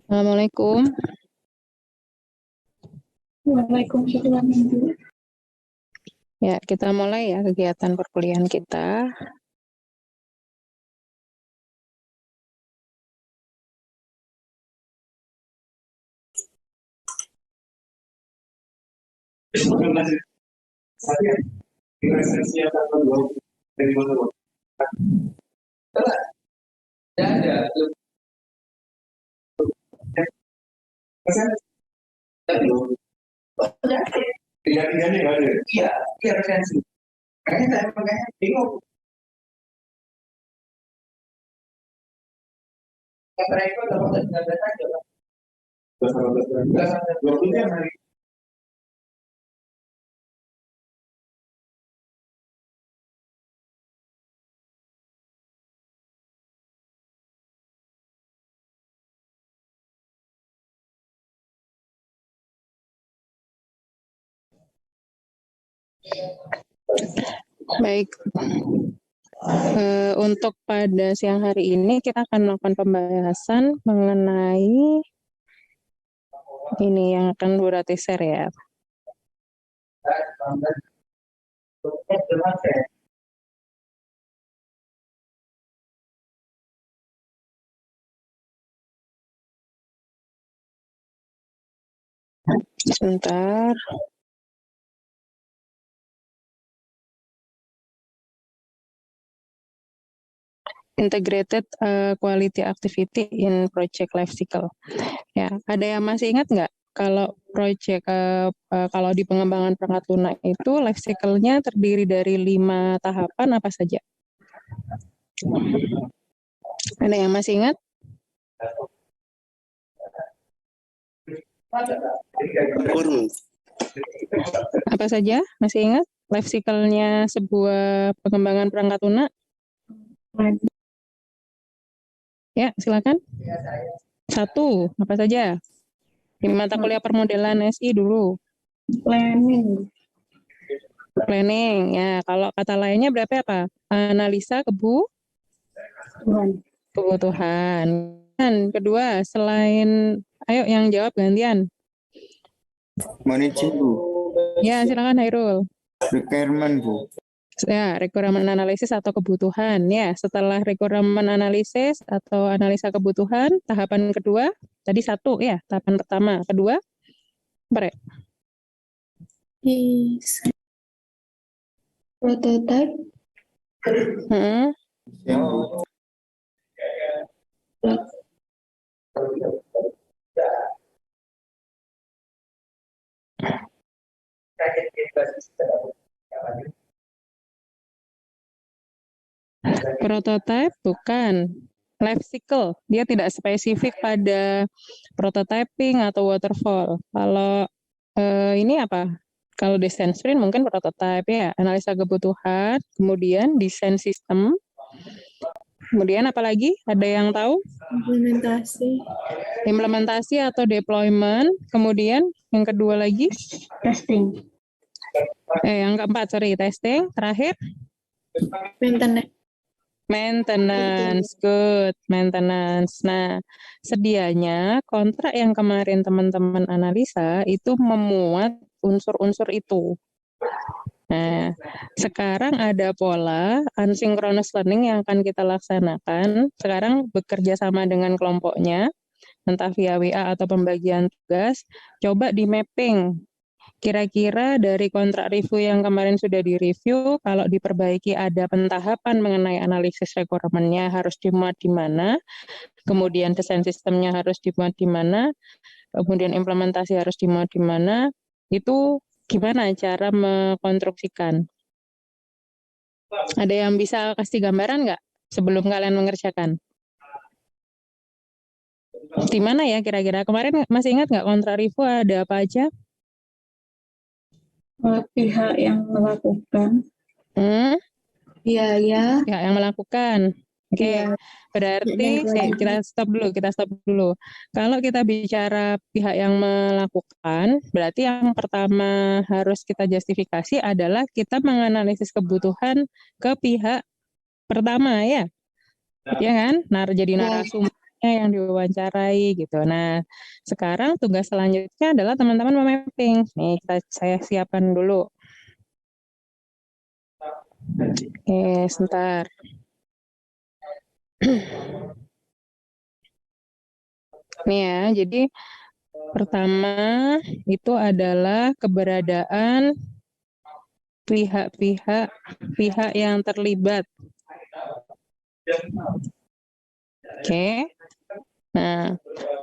Assalamualaikum. Waalaikumsalam. Ya, kita mulai ya kegiatan perkuliahan kita. Tiga-tiganya nggak ada. Iya, iya resensi. Kayaknya saya makanya bingung. Yang mereka dapat 19 aja, Pak. 20 hari. Baik, untuk pada siang hari ini kita akan melakukan pembahasan mengenai ini yang akan berarti share ya. Sebentar. Integrated Quality Activity in Project Life Cycle. Ya, ada yang masih ingat nggak kalau project kalau di pengembangan perangkat lunak itu life cycle-nya terdiri dari 5 tahapan apa saja? Ada yang masih ingat? Apa saja? Masih ingat life cycle-nya sebuah pengembangan perangkat lunak? Ya, silakan. 1, apa saja? Di mata kuliah permodelan SI dulu. Planning, ya. Kalau kata lainnya berarti apa? Analisa kebutuhan. Dan kedua, selain, ayo yang jawab gantian. Managing, Bu. Ya, silakan Hairul. Requirement, Bu. Ya, requirement analisis atau kebutuhan. Ya, setelah requirement analisis atau analisa kebutuhan, tahapan kedua, tadi 1 ya, tahapan pertama. Kedua, apa? Prototype. Ya, Bu. Prototype bukan. Life cycle, dia tidak spesifik pada prototyping atau waterfall. Kalau ini apa? Kalau desain sprint mungkin prototype ya, analisa kebutuhan, kemudian desain sistem, kemudian apa lagi? Ada yang tahu? Implementasi atau deployment, kemudian yang kedua lagi? Testing. Yang keempat, testing, terakhir? Maintenance, good, maintenance. Nah, sedianya kontrak yang kemarin teman-teman analisa itu memuat unsur-unsur itu. Nah, sekarang ada pola asynchronous learning yang akan kita laksanakan. Sekarang bekerja sama dengan kelompoknya, entah via WA atau pembagian tugas, coba di mapping. Kira-kira dari kontrak review yang kemarin sudah direview, kalau diperbaiki ada pentahapan mengenai analisis requirement-nya harus dimuat di mana, kemudian desain sistemnya harus dimuat di mana, kemudian implementasi harus dimuat di mana, itu gimana cara mengkonstruksikan? Ada yang bisa kasih gambaran nggak sebelum kalian mengerjakan? Di mana ya kira-kira? Kemarin masih ingat nggak kontrak review ada apa aja? Pihak yang melakukan. Pihak yang melakukan. Oke, berarti kita stop dulu. Kalau kita bicara pihak yang melakukan, berarti yang pertama harus kita justifikasi adalah kita menganalisis kebutuhan ke pihak pertama ya. Ya kan? Jadi narasumber orangnya yang diwawancarai gitu. Nah, sekarang tugas selanjutnya adalah teman-teman memapping. Nih, saya siapkan dulu. Oke, sebentar. Nih ya, jadi pertama itu adalah keberadaan pihak yang terlibat. Oke. Nah,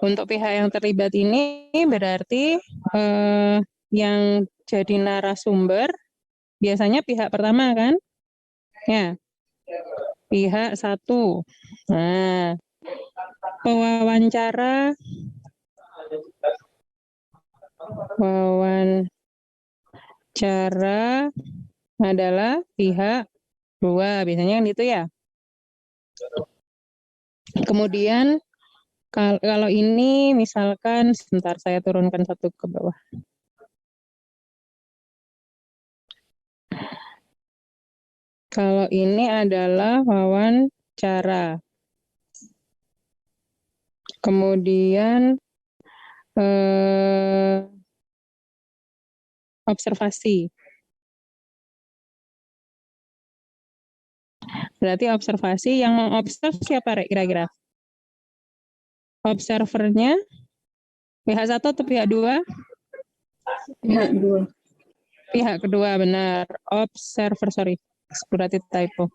untuk pihak yang terlibat ini berarti yang jadi narasumber biasanya pihak pertama kan? Ya. Pihak satu. Nah, wawancara adalah pihak dua, biasanya kan gitu ya. Kemudian kalau ini misalkan, sebentar saya turunkan satu ke bawah. Kalau ini adalah wawancara. Kemudian observasi. Berarti observasi, yang mengobserv siapa kira-kira? Observernya pihak satu atau pihak dua? Pihak dua. Pihak kedua, benar. Observer, berarti typo.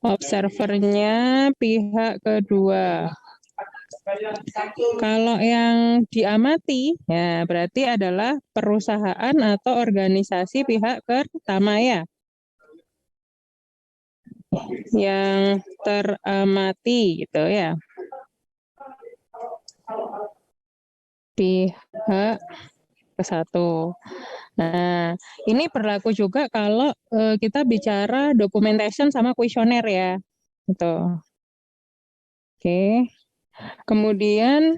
Observernya pihak kedua. Kalau yang diamati, ya berarti adalah perusahaan atau organisasi pihak pertama ya. Yang teramati gitu ya. Pihak ke satu. Nah, ini berlaku juga kalau kita bicara documentation sama kuesioner ya. Gitu. Oke. Kemudian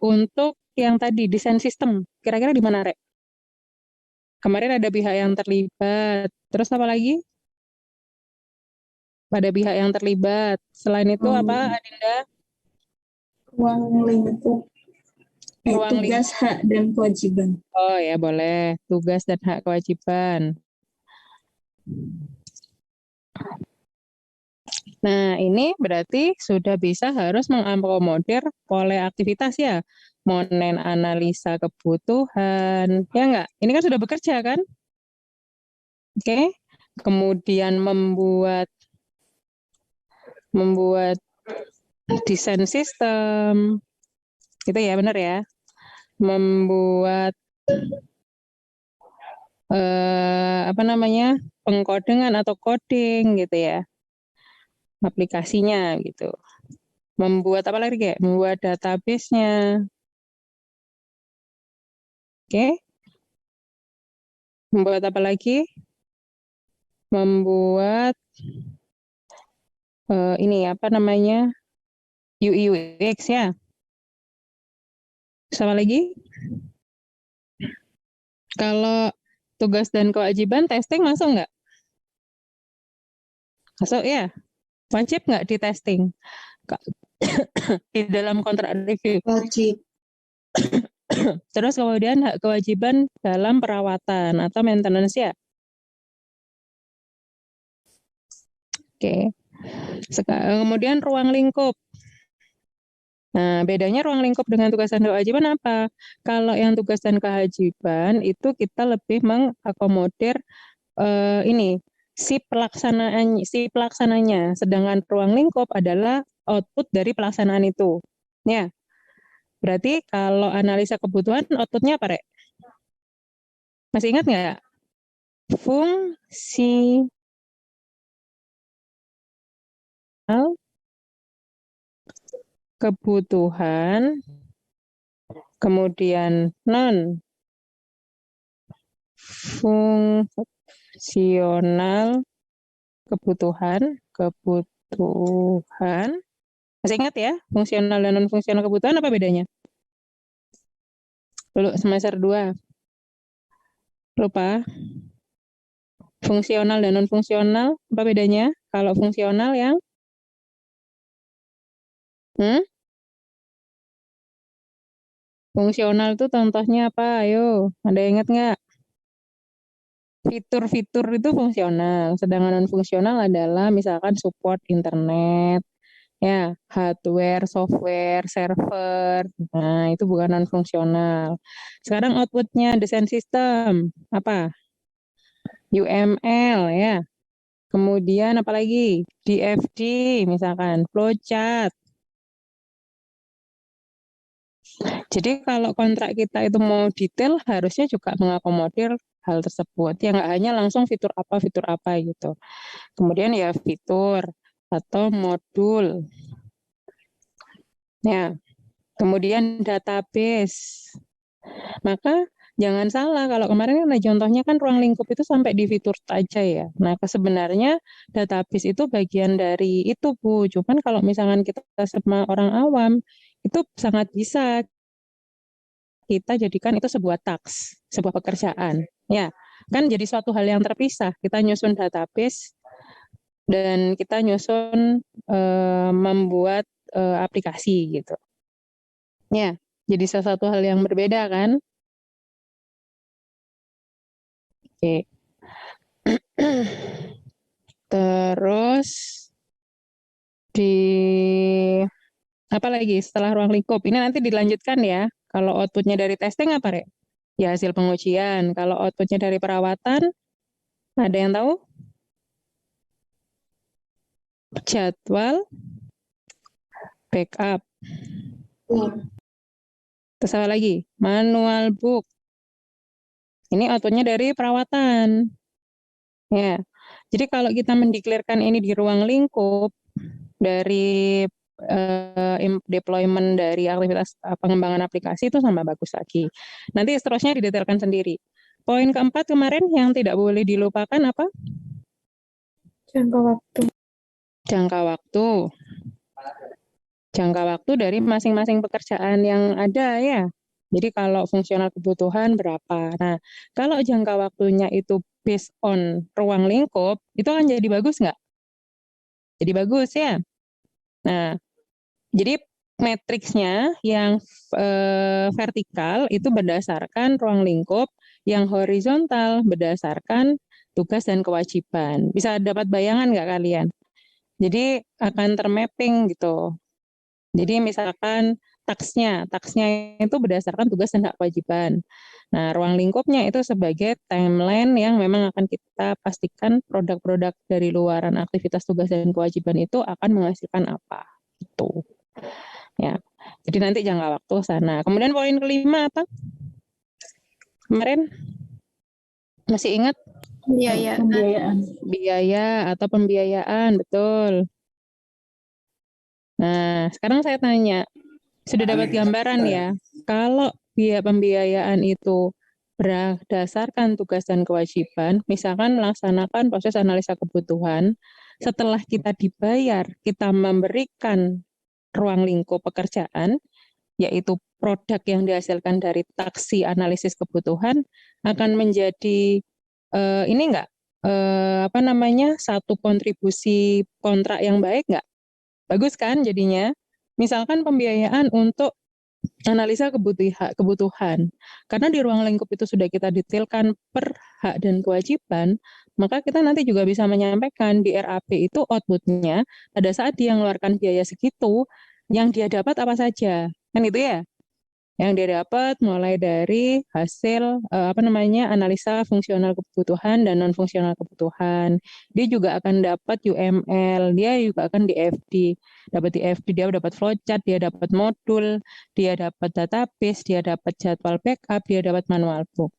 untuk yang tadi desain sistem, kira-kira di mana, Rek? Kemarin ada pihak yang terlibat. Terus apa lagi? Ada pihak yang terlibat. Selain itu apa, Adinda? Ruang lingkup. Tugas, hak, dan kewajiban. Oh ya, boleh. Tugas dan hak kewajiban. Nah, ini berarti sudah bisa harus mengakomodir pola aktivitas ya. Monen analisa kebutuhan. Ya enggak? Ini kan sudah bekerja kan? Oke. Kemudian membuat desain sistem. Gitu ya, benar ya? Membuat pengkodengan atau coding gitu ya, aplikasinya gitu. Membuat apa lagi kayak membuat database-nya. Oke. Membuat apa lagi? Membuat UI UX ya. Sama lagi? Kalau tugas dan kewajiban testing masuk nggak? Masuk ya? Wajib nggak di testing? Di dalam kontrak review? Wajib. Terus kemudian hak kewajiban dalam perawatan atau maintenance ya? Oke. Kemudian ruang lingkup. Nah, bedanya ruang lingkup dengan tugas dan kewajiban apa? Kalau yang tugas dan kewajiban itu kita lebih mengakomodir si pelaksananya, sedangkan ruang lingkup adalah output dari pelaksanaan itu. Ya. Berarti kalau analisa kebutuhan outputnya apa, Rek? Masih ingat nggak? Fungsi kebutuhan, kemudian non fungsional kebutuhan. Masih ingat ya? Fungsional dan non fungsional kebutuhan apa bedanya? Dulu semester 2. Lupa. Fungsional dan non fungsional apa bedanya? Kalau fungsional yang Fungsional itu contohnya apa? Ayo, ada yang ingat nggak? Fitur-fitur itu fungsional, sedangkan non-fungsional adalah misalkan support internet, ya, hardware, software, server. Nah, itu bukan non-fungsional. Sekarang outputnya desain sistem, apa? UML, ya. Kemudian apa lagi? DFD, misalkan, flowchart. Jadi kalau kontrak kita itu mau detail, harusnya juga mengakomodir hal tersebut. Ya nggak hanya langsung fitur apa gitu. Kemudian ya fitur atau modul. Ya, kemudian database. Maka jangan salah, kalau kemarin kan contohnya kan ruang lingkup itu sampai di fitur aja ya. Nah, sebenarnya database itu bagian dari itu, Bu. Cuman kalau misalkan kita sama orang awam, itu sangat bisa kita jadikan itu sebuah task, sebuah pekerjaan. Ya, kan jadi suatu hal yang terpisah. Kita nyusun database dan kita nyusun membuat aplikasi gitu. Ya, jadi sesuatu hal yang berbeda kan? Oke. Terus di apa lagi setelah ruang lingkup? Ini nanti dilanjutkan ya. Kalau outputnya dari testing apa, Rek? Ya hasil pengujian. Kalau outputnya dari perawatan, ada yang tahu? Jadwal backup. Terus apa lagi? Manual book. Ini outputnya dari perawatan. Ya. Jadi kalau kita mendeklarasikan ini di ruang lingkup dari deployment dari aktivitas pengembangan aplikasi itu sama bagus lagi. Nanti seterusnya didetailkan sendiri. Poin keempat kemarin yang tidak boleh dilupakan apa? Jangka waktu. Jangka waktu. Jangka waktu dari masing-masing pekerjaan yang ada ya. Jadi kalau fungsional kebutuhan berapa. Nah, kalau jangka waktunya itu based on ruang lingkup, itu akan jadi bagus nggak? Jadi bagus ya. Nah, jadi matriksnya yang vertikal itu berdasarkan ruang lingkup, yang horizontal berdasarkan tugas dan kewajiban. Bisa dapat bayangan nggak kalian? Jadi akan termapping gitu. Jadi misalkan taksnya itu berdasarkan tugas dan hak kewajiban. Nah, ruang lingkupnya itu sebagai timeline yang memang akan kita pastikan produk-produk dari luaran aktivitas tugas dan kewajiban itu akan menghasilkan apa. Itu. Ya. Jadi nanti jangka waktu sana. Kemudian poin kelima apa? Kemarin masih ingat? Pembiayaan. Biaya atau pembiayaan, betul. Nah, sekarang saya tanya, sudah dapat gambaran ya, kalau biaya pembiayaan itu berdasarkan tugas dan kewajiban, misalkan melaksanakan proses analisa kebutuhan, setelah kita dibayar, kita memberikan ruang lingkup pekerjaan, yaitu produk yang dihasilkan dari taksi analisis kebutuhan, akan menjadi ini enggak, apa namanya, satu kontribusi kontrak yang baik enggak? Bagus kan jadinya? Misalkan pembiayaan untuk analisa kebutuhan. Karena di ruang lingkup itu sudah kita detailkan per hak dan kewajiban, maka kita nanti juga bisa menyampaikan di RAP itu outputnya pada saat dia mengeluarkan biaya segitu, yang dia dapat apa saja. Kan itu ya? Yang dia dapat mulai dari hasil apa namanya analisa fungsional kebutuhan dan non fungsional kebutuhan. Dia juga akan dapat UML, dia juga akan DFD. Dapat DFD, dia dapat flowchart, dia dapat modul, dia dapat database, dia dapat jadwal backup, dia dapat manual book.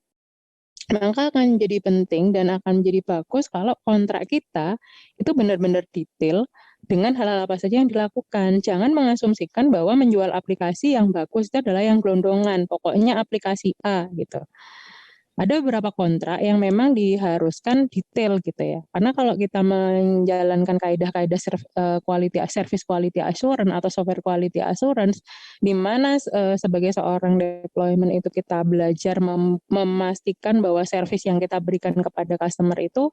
Maka akan jadi penting dan akan menjadi bagus kalau kontrak kita itu benar-benar detail dengan hal-hal apa saja yang dilakukan. Jangan mengasumsikan bahwa menjual aplikasi yang bagus itu adalah yang gelondongan, pokoknya aplikasi A gitu. Ada beberapa kontrak yang memang diharuskan detail gitu ya. Karena kalau kita menjalankan kaidah-kaidah service quality assurance atau software quality assurance, di mana sebagai seorang deployment itu kita belajar memastikan bahwa service yang kita berikan kepada customer itu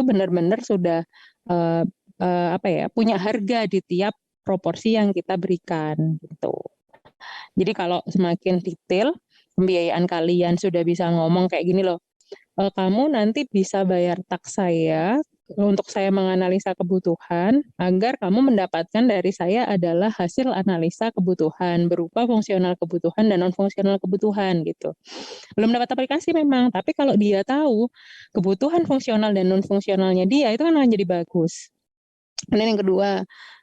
benar-benar sudah apa ya, punya harga di tiap proporsi yang kita berikan gitu. Jadi kalau semakin detail pembiayaan kalian sudah bisa ngomong kayak gini loh, kamu nanti bisa bayar tax saya untuk saya menganalisa kebutuhan agar kamu mendapatkan dari saya adalah hasil analisa kebutuhan berupa fungsional kebutuhan dan non fungsional kebutuhan gitu. Belum dapat aplikasi memang, tapi kalau dia tahu kebutuhan fungsional dan non fungsionalnya dia itu kan akan jadi bagus. Kemudian yang kedua,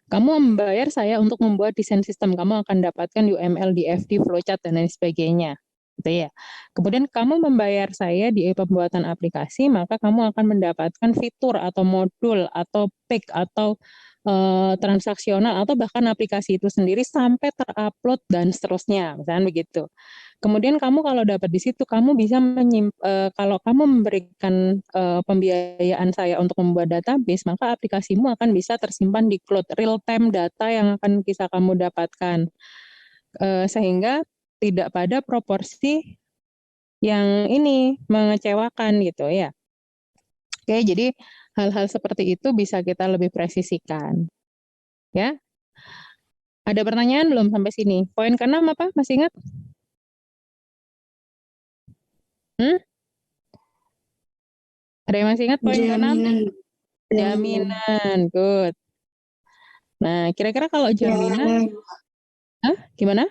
kamu membayar saya untuk membuat desain sistem, kamu akan dapatkan UML, DFD, flowchart dan lain sebagainya. Gitu ya. Kemudian kamu membayar saya di pembuatan aplikasi, maka kamu akan mendapatkan fitur atau modul atau pick atau transaksional atau bahkan aplikasi itu sendiri sampai terupload dan seterusnya, misalnya begitu. Kemudian kamu kalau dapat di situ, kamu bisa kalau kamu memberikan pembiayaan saya untuk membuat database, maka aplikasimu akan bisa tersimpan di cloud, real time data yang akan bisa kamu dapatkan, sehingga tidak pada proporsi yang ini mengecewakan gitu ya. Oke, jadi hal-hal seperti itu bisa kita lebih presisikan. Ya. Ada pertanyaan belum sampai sini? Poin ke-6 apa? Masih ingat? Ada yang masih ingat poin ke-6? Jaminan. Jaminan, good. Nah, kira-kira kalau jaminan, gimana?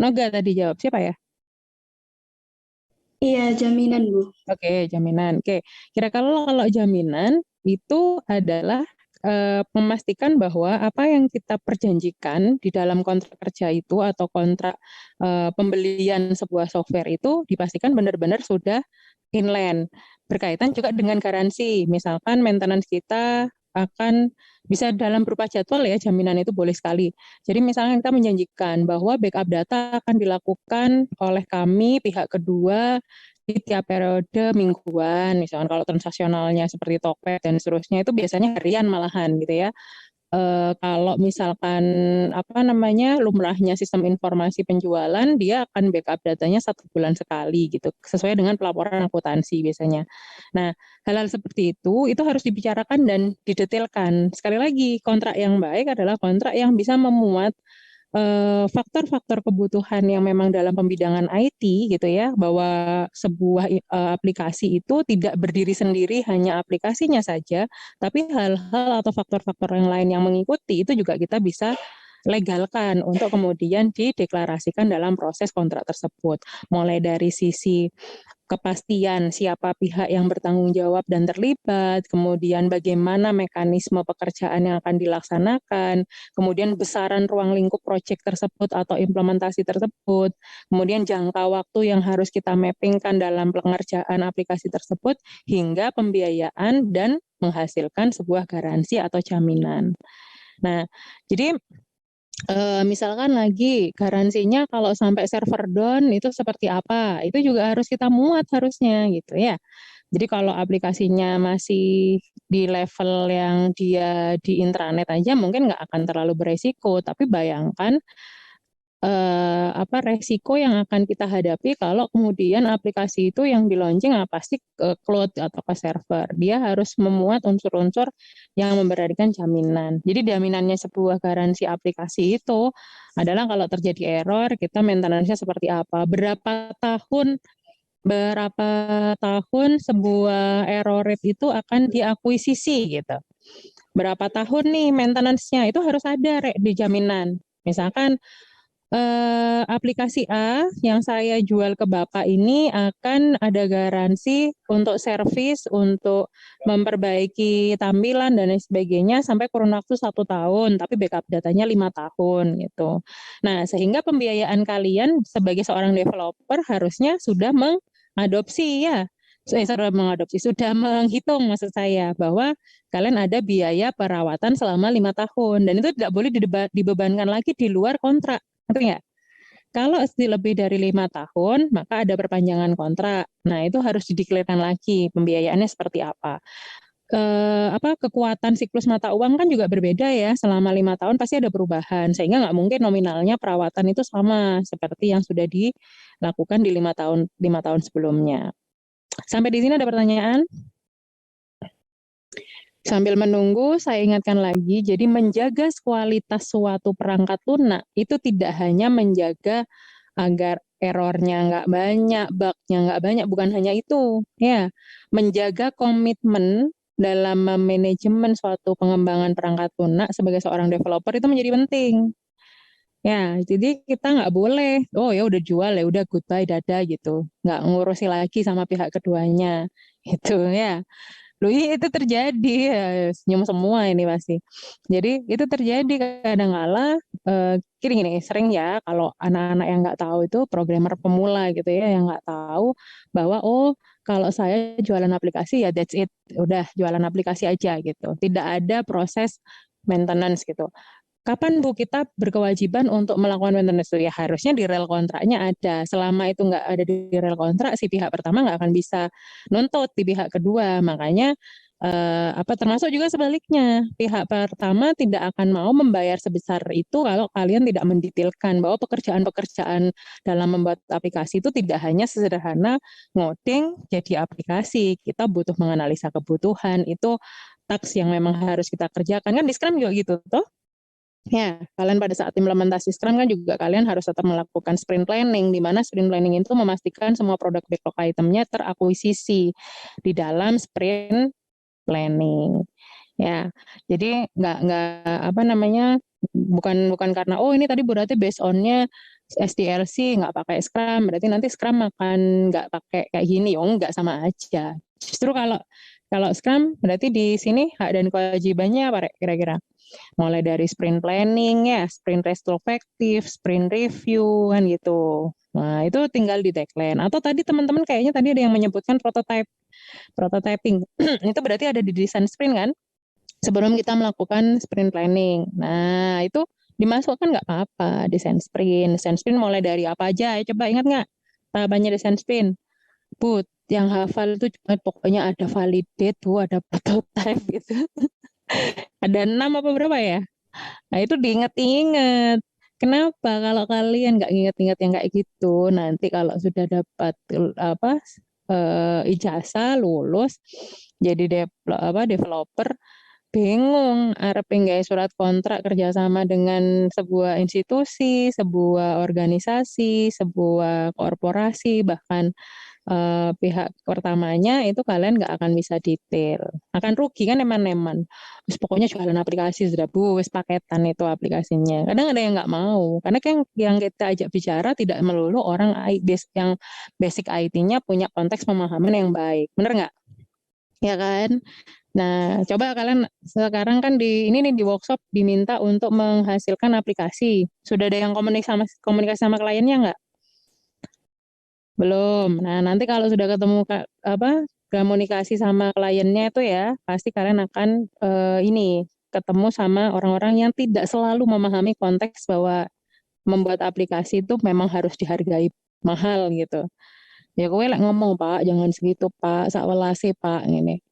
Noga tadi jawab, siapa ya? Iya, jaminan, Bu. Oke, jaminan. Oke, kira-kira kalau jaminan itu adalah memastikan bahwa apa yang kita perjanjikan di dalam kontrak kerja itu atau kontrak pembelian sebuah software itu dipastikan benar-benar sudah inland. Berkaitan juga dengan garansi, misalkan maintenance kita akan bisa dalam berupa jadwal ya, jaminan itu boleh sekali. Jadi misalnya kita menjanjikan bahwa backup data akan dilakukan oleh kami pihak kedua di tiap periode mingguan, misalkan kalau transaksionalnya seperti Tokped dan seterusnya itu biasanya harian malahan gitu ya. Kalau misalkan apa namanya lumrahnya sistem informasi penjualan, dia akan backup datanya 1 bulan sekali gitu, sesuai dengan pelaporan akuntansi biasanya. Nah, hal-hal seperti itu harus dibicarakan dan didetailkan. Sekali lagi, kontrak yang baik adalah kontrak yang bisa memuat faktor-faktor kebutuhan yang memang dalam pembidangan IT gitu ya, bahwa sebuah aplikasi itu tidak berdiri sendiri hanya aplikasinya saja, tapi hal-hal atau faktor-faktor yang lain yang mengikuti itu juga kita bisa legalkan untuk kemudian dideklarasikan dalam proses kontrak tersebut. Mulai dari sisi kepastian siapa pihak yang bertanggung jawab dan terlibat, kemudian bagaimana mekanisme pekerjaan yang akan dilaksanakan, kemudian besaran ruang lingkup proyek tersebut atau implementasi tersebut, kemudian jangka waktu yang harus kita mappingkan dalam pengerjaan aplikasi tersebut, hingga pembiayaan dan menghasilkan sebuah garansi atau jaminan. Nah, jadi misalkan lagi garansinya kalau sampai server down itu seperti apa, itu juga harus kita muat harusnya gitu ya. Jadi kalau aplikasinya masih di level yang dia di intranet aja mungkin nggak akan terlalu beresiko, tapi bayangkan apa resiko yang akan kita hadapi kalau kemudian aplikasi itu yang di-launching pasti ke cloud atau ke server. Dia harus memuat unsur-unsur yang memberanikan jaminan. Jadi jaminannya sebuah garansi aplikasi itu adalah kalau terjadi error, kita maintenance-nya seperti apa, berapa tahun sebuah error rate itu akan diakuisisi gitu. Berapa tahun nih maintenance-nya, itu harus ada di jaminan. Misalkan aplikasi A yang saya jual ke Bapak ini akan ada garansi untuk servis, untuk memperbaiki tampilan dan lain sebagainya sampai kurun waktu 1 tahun, tapi backup datanya 5 tahun gitu. Nah, sehingga pembiayaan kalian sebagai seorang developer harusnya sudah sudah menghitung maksud saya bahwa kalian ada biaya perawatan selama 5 tahun dan itu tidak boleh dibebankan lagi di luar kontrak. Ngerti nggak? Kalau lebih dari 5 tahun, maka ada perpanjangan kontrak. Nah, itu harus dideklarasikan lagi pembiayaannya seperti apa. Kekuatan siklus mata uang kan juga berbeda ya. Selama 5 tahun pasti ada perubahan, sehingga nggak mungkin nominalnya perawatan itu sama seperti yang sudah dilakukan di 5 tahun sebelumnya. Sampai di sini ada pertanyaan? Sambil menunggu, saya ingatkan lagi, jadi menjaga kualitas suatu perangkat lunak itu tidak hanya menjaga agar errornya nggak banyak, bugnya nggak banyak, bukan hanya itu. Ya, menjaga komitmen dalam manajemen suatu pengembangan perangkat lunak sebagai seorang developer itu menjadi penting. Ya, jadi kita nggak boleh, oh ya udah jual ya udah goodbye dadah gitu, nggak ngurusi lagi sama pihak keduanya, gitu ya. Loh iya itu terjadi, ya, senyum semua ini pasti. Jadi itu terjadi kadang kala gini, sering ya kalau anak-anak yang nggak tahu itu programmer pemula gitu ya yang nggak tahu bahwa oh kalau saya jualan aplikasi ya that's it, udah jualan aplikasi aja gitu. Tidak ada proses maintenance gitu. Kapan Bu kita berkewajiban untuk melakukan maintenance itu? Ya harusnya di rel kontraknya ada. Selama itu nggak ada di rel kontrak, si pihak pertama nggak akan bisa nuntut di pihak kedua. Makanya termasuk juga sebaliknya, pihak pertama tidak akan mau membayar sebesar itu kalau kalian tidak mendetailkan bahwa pekerjaan-pekerjaan dalam membuat aplikasi itu tidak hanya sesederhana ngoding jadi aplikasi. Kita butuh menganalisa kebutuhan, itu taks yang memang harus kita kerjakan. Kan di Scrum juga gitu, toh? Ya, kalian pada saat implementasi Scrum kan juga kalian harus tetap melakukan sprint planning, di mana sprint planning itu memastikan semua produk backlog itemnya terakuisisi di dalam sprint planning. Ya, jadi nggak apa namanya bukan bukan karena oh ini tadi berarti based on-nya SDLC nggak pakai Scrum, berarti nanti Scrum akan nggak pakai kayak gini, oh nggak sama aja. Justru kalau kalau Scrum berarti di sini hak dan kewajibannya apa Rek, kira-kira? Mulai dari sprint planning ya, sprint retrospective, sprint review kan gitu. Nah, itu tinggal di tagline. Atau tadi teman-teman kayaknya tadi ada yang menyebutkan prototyping. Itu berarti ada di desain sprint kan? Sebelum kita melakukan sprint planning. Nah, itu dimasukkan nggak apa-apa desain sprint. Desain sprint mulai dari apa aja? Coba ingat nggak? Tahapannya desain sprint. Bu, yang hafal itu pokoknya ada validate, Bu, ada prototype gitu. Ada 6 apa berapa ya? Nah, itu diinget-inget. Kenapa? Kalau kalian nggak inget-inget yang kayak gitu, nanti kalau sudah dapat apa ijazah lulus jadi developer bingung arep nggawe surat kontrak kerjasama dengan sebuah institusi, sebuah organisasi, sebuah korporasi, bahkan pihak pertamanya itu kalian nggak akan bisa detail. Akan rugi kan eman-eman. Wis pokoknya jualan aplikasi sudah Bu, wis paketan itu aplikasinya. Kadang ada yang nggak mau, karena kan yang kita ajak bicara tidak melulu orang yang basic IT-nya punya konteks pemahaman yang baik. Bener nggak? Ya kan? Nah, coba kalian sekarang kan di ini nih di workshop diminta untuk menghasilkan aplikasi. Sudah ada yang komunikasi sama kliennya nggak? Belum. Nah, nanti kalau sudah ketemu komunikasi sama kliennya itu ya, pasti kalian akan ini ketemu sama orang-orang yang tidak selalu memahami konteks bahwa membuat aplikasi itu memang harus dihargai mahal gitu. Ya kowe lek ngomong, Pak, jangan segitu, Pak. Sak welase, Pak, ngene.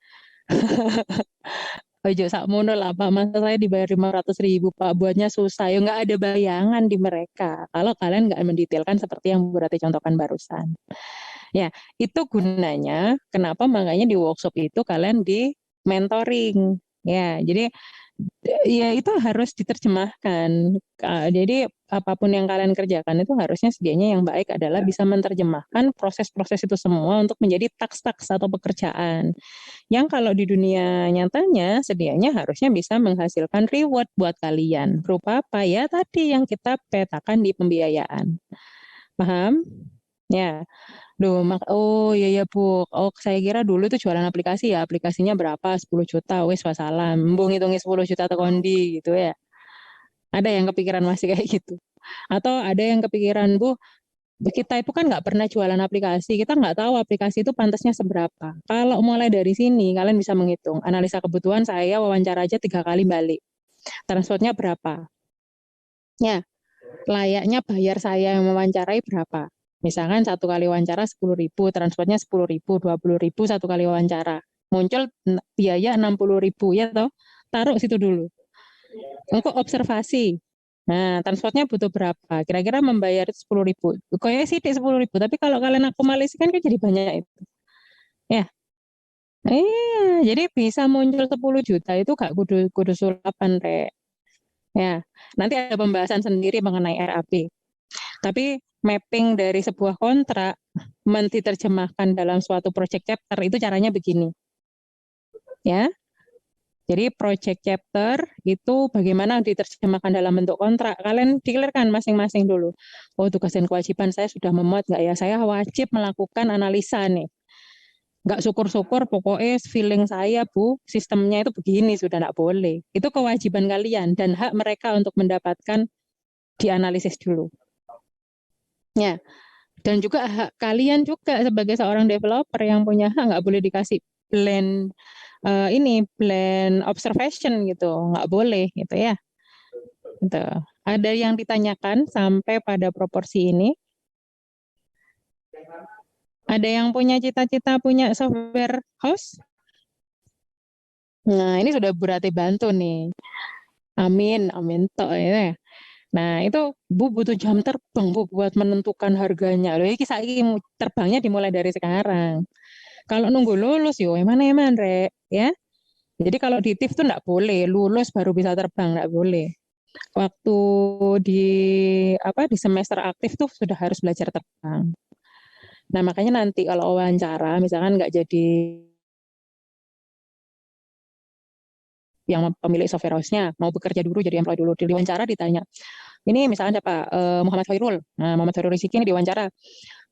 Ojo sakmono lah Pak, masa saya dibayar 500.000 Pak, buatnya susah. Ya nggak ada bayangan di mereka. Kalau kalian nggak mendetailkan seperti yang berarti contohkan barusan. Ya, itu gunanya, kenapa makanya di workshop itu kalian di mentoring. Ya, jadi ya itu harus diterjemahkan. Jadi apapun yang kalian kerjakan itu harusnya sedianya yang baik adalah bisa menerjemahkan proses-proses itu semua untuk menjadi taks-taks atau pekerjaan. Yang kalau di dunia nyatanya sedianya harusnya bisa menghasilkan reward buat kalian. Berupa apa ya? Tadi yang kita petakan di pembiayaan. Paham? Ya. Oh iya ya Bu. Oh saya kira dulu itu jualan aplikasi ya. Aplikasinya berapa? 10 juta. Wes wassalam. Mbung ngitungi 10 juta tekondi gitu ya. Ada yang kepikiran masih kayak gitu. Atau ada yang kepikiran Bu, kita itu kan nggak pernah jualan aplikasi, kita nggak tahu aplikasi itu pantasnya seberapa. Kalau mulai dari sini, kalian bisa menghitung. Analisa kebutuhan saya wawancara aja 3 kali balik. Transportnya berapa? Ya, layaknya bayar saya yang mewawancarai berapa? Misalkan satu kali wawancara 10.000, transportnya 10.000, 20.000 satu kali wawancara. Muncul biaya 60.000 ya toh? Taruh situ dulu. Engkau observasi. Nah, transportnya butuh berapa? Kira-kira membayar 10.000. Kayaknya sih 10.000, tapi kalau kalian akumulasikan kan jadi banyak itu. Ya, Jadi bisa muncul 10 juta itu gak kudu sulapan, Rek. Ya, nanti ada pembahasan sendiri mengenai RAP. Tapi mapping dari sebuah kontrak diterjemahkan dalam suatu project chapter itu caranya begini. Ya. Jadi project chapter itu bagaimana diterjemahkan dalam bentuk kontrak. Kalian declarekan masing-masing dulu. Oh, tugas dan kewajiban saya sudah memuat nggak ya? Saya wajib melakukan analisa nih. Nggak syukur-syukur, pokoknya feeling saya, Bu, sistemnya itu begini, sudah nggak boleh. Itu kewajiban kalian dan hak mereka untuk mendapatkan dianalisis dulu. Ya, dan juga hak kalian juga sebagai seorang developer yang punya hak nggak boleh dikasih blend blend observation gitu, nggak boleh gitu ya. Gitu. Ada yang ditanyakan sampai pada proporsi ini? Ada yang punya cita-cita punya software house? Nah, ini sudah berarti bantu nih. Amin, amin toh ya. Nah, itu Bu butuh jam terbang Bu buat menentukan harganya. Loh, ini terbangnya dimulai dari sekarang. Kalau nunggu lulus yo eman Rek, ya. Jadi kalau di TIF tuh enggak boleh, lulus baru bisa terbang, enggak boleh. Waktu di semester aktif tuh sudah harus belajar terbang. Nah, makanya nanti kalau wawancara misalkan enggak jadi yang pemilik software house-nya mau bekerja dulu jadi employee dulu, di diwawancara ditanya. Ini misalnya siapa? Muhammad Khairul. Nah, Muhammad Khairul Riziki ini diwawancara.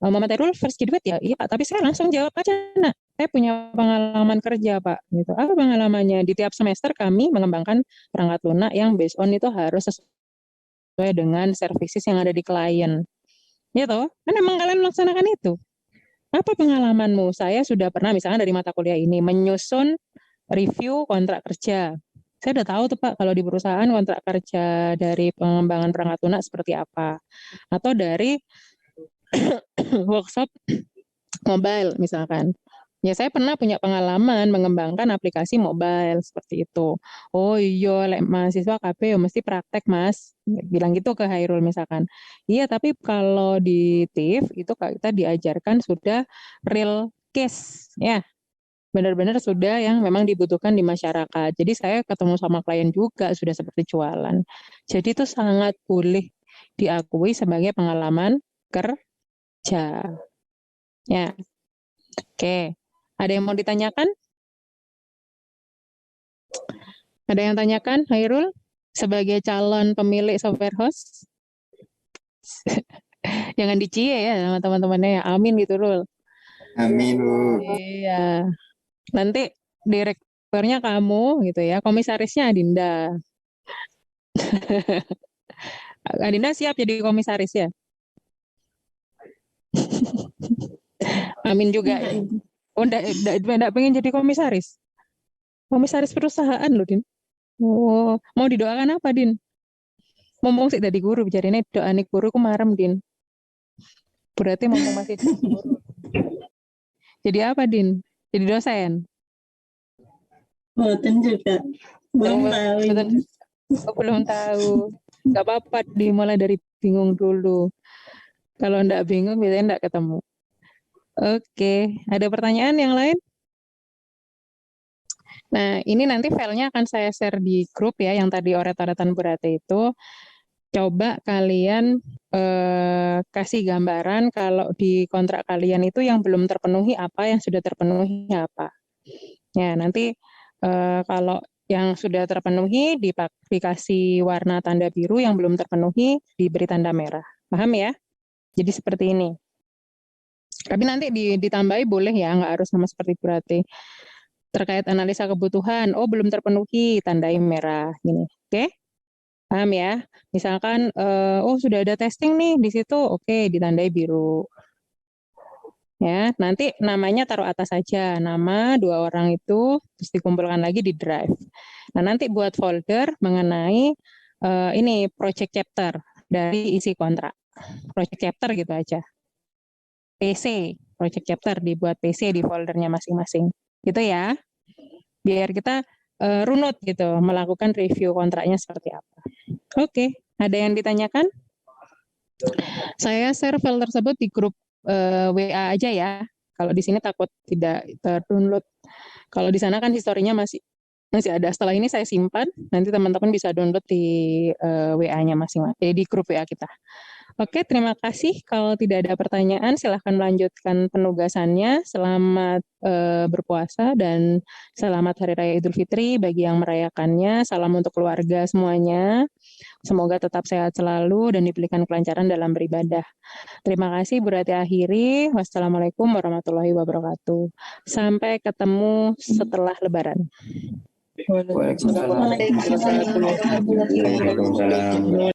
Muhammad Khairul first graduate ya? Iya, Pak. Tapi saya langsung jawab aja, Nak. Saya punya pengalaman kerja, Pak. Gitu. Apa pengalamannya? Di tiap semester kami mengembangkan perangkat lunak yang based on itu harus sesuai dengan services yang ada di klien. Gitu. Kan emang kalian melaksanakan itu. Apa pengalamanmu? Saya sudah pernah misalnya dari mata kuliah ini menyusun review kontrak kerja. Saya udah tahu tuh Pak, kalau di perusahaan kontrak kerja dari pengembangan perangkat lunak seperti apa. Atau dari workshop mobile misalkan. Ya saya pernah punya pengalaman mengembangkan aplikasi mobile seperti itu. Oh iya, mahasiswa KP ya mesti praktek Mas. Bilang gitu ke Hairul misalkan. Iya, tapi kalau di TIF itu kita diajarkan sudah real case ya. Benar-benar sudah yang memang dibutuhkan di masyarakat. Jadi saya ketemu sama klien juga sudah seperti jualan. Jadi itu sangat boleh diakui sebagai pengalaman kerja. Ya. Oke. Ada yang mau ditanyakan? Ada yang tanyakan, Hairul? Sebagai calon pemilik software house? Jangan dicie ya sama teman-temannya ya. Amin gitu, Rul. Amin, Bu. Iya. Nanti direkturnya kamu gitu ya. Komisarisnya Adinda. Adinda siap jadi komisaris ya? Amin juga. Ya. Oh, enggak pengen jadi komisaris? Komisaris perusahaan loh, Din. Oh, mau didoakan apa, Din? Ngomong sih dari guru, bicara ini doa nih guru ku marem, Din. Berarti ngomong masih jadi guru. Jadi apa, Din? Jadi dosen? Boten juga. Belum tahu. Belum tahu. Gak apa-apa, dimulai dari bingung dulu. Kalau enggak bingung, biasanya enggak ketemu. Oke, ada pertanyaan yang lain? Nah, ini nanti filenya akan saya share di grup ya, yang tadi oret-oretan berarti itu. Coba kalian kasih gambaran kalau di kontrak kalian itu yang belum terpenuhi apa, yang sudah terpenuhi apa. Ya, nanti kalau yang sudah terpenuhi dikasih warna tanda biru, yang belum terpenuhi diberi tanda merah. Paham ya? Jadi seperti ini. Tapi nanti ditambahi boleh ya, nggak harus sama seperti berarti. Terkait analisa kebutuhan, oh belum terpenuhi, tandai merah. Gini, oke? Paham ya? Misalkan, oh sudah ada testing nih di situ, oke, ditandai biru. Ya, nanti namanya taruh atas saja, nama 2 orang itu terus dikumpulkan lagi di drive. Nah, nanti buat folder mengenai ini project chapter dari isi kontrak. Project chapter gitu aja. PC, project chapter dibuat PC di foldernya masing-masing. Gitu ya. Biar kita runut gitu, melakukan review kontraknya seperti apa. Oke, ada yang ditanyakan? Saya share file tersebut di grup WA aja ya. Kalau di sini takut tidak terdownload. Kalau di sana kan historinya masih ada. Setelah ini saya simpan, nanti teman-teman bisa download di WA-nya masing-masing, di grup WA kita. Oke, terima kasih. Kalau tidak ada pertanyaan, silahkan melanjutkan penugasannya. Selamat berpuasa dan selamat Hari Raya Idul Fitri bagi yang merayakannya. Salam untuk keluarga semuanya. Semoga tetap sehat selalu dan diberikan kelancaran dalam beribadah. Terima kasih, Bu Rati akhiri. Wassalamualaikum warahmatullahi wabarakatuh. Sampai ketemu setelah Lebaran. Waalaikumsalam. Waalaikumsalam. Waalaikumsalam.